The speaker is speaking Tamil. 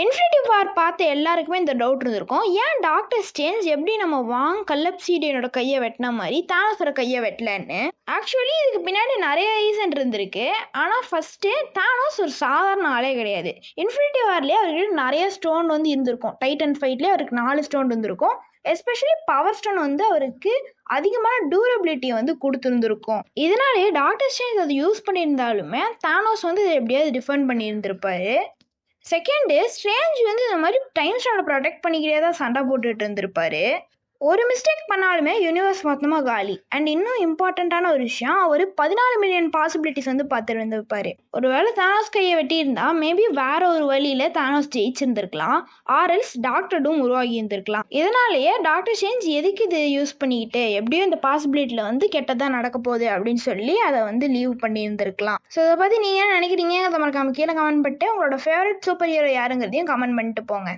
இன்ஃபினிட்டி வார் பார்த்த எல்லாருக்குமே இந்த டவுட் இருந்திருக்கும், ஏன் டாக்டர் ஸ்ட்ரேஞ்ச் எப்படி நம்ம வாங் கல்லப்சீடியனோட கையை வெட்டின மாதிரி தானோஸோட கையை வெட்டலன்னு. ஆக்சுவலி இதுக்கு பின்னாடி நிறைய ரீசன் இருந்திருக்கு. ஆனால் ஃபர்ஸ்ட்டு தானோஸ் ஒரு சாதாரண ஆளே கிடையாது. இன்ஃபினிட்டி வார்லேயே அவர்கிட்ட நிறைய ஸ்டோன் வந்து இருந்திருக்கும். டைட்டன் ஃபைட்லேயே அவருக்கு 4 ஸ்டோன் இருந்திருக்கும். எஸ்பெஷலி பவர் ஸ்டோன் வந்து அவருக்கு அதிகமான டியூரபிலிட்டியை வந்து கொடுத்துருந்துருக்கும். இதனாலேயே டாக்டர் ஸ்ட்ரேஞ்ச் அதை யூஸ் பண்ணியிருந்தாலுமே தானோஸ் வந்து இதை எப்படியாவது டிஃபெண்ட் பண்ணியிருந்திருப்பாரு. செகண்டு, ஸ்ட்ரேஞ்ச் வந்து இந்த மாதிரி டைம் ஸ்டோனை ப்ரொடெக்ட் பண்ணிக்கிட்டே தான் சண்டை போட்டுட்டு இருந்திருப்பாரு. ஒரு மிஸ்டேக் பண்ணாலுமே யூனிவர்ஸ் மொத்தமாக காலி. அண்ட் இன்னும் இம்பார்ட்டண்ட்டான ஒரு விஷயம், அவர் 14 மில்லியன் பாசிபிலிட்டிஸ் வந்து பார்த்துட்டு இருந்திருப்பாரு. ஒருவேளை தானோஸ் கையை வெட்டியிருந்தா மேபி வேற ஒரு வழியில் தானோஸ் ஜெயிச்சிருந்திருக்கலாம். ஆர்எல்ஸ் டாக்டர் டூம் உருவாகி இருந்திருக்கலாம். இதனாலேயே டாக்டர் ஸ்ட்ரேஞ்ச் எதுக்கு இது யூஸ் பண்ணிக்கிட்டு எப்படியும் இந்த பாசிபிலிட்டியில் வந்து கெட்டதான் நடக்க போகுது அப்படின்னு சொல்லி அதை வந்து லீவ் பண்ணியிருந்திருக்கலாம். ஸோ இதை பற்றி நீங்கள் என்ன நினைக்கிறீங்க? அதை மறக்காம கீழே கமெண்ட் பண்ணிட்டு உங்களோட ஃபேவரட் சூப்பர் ஹீரோ யாருங்கிறதையும் கமெண்ட் பண்ணிட்டு போங்க.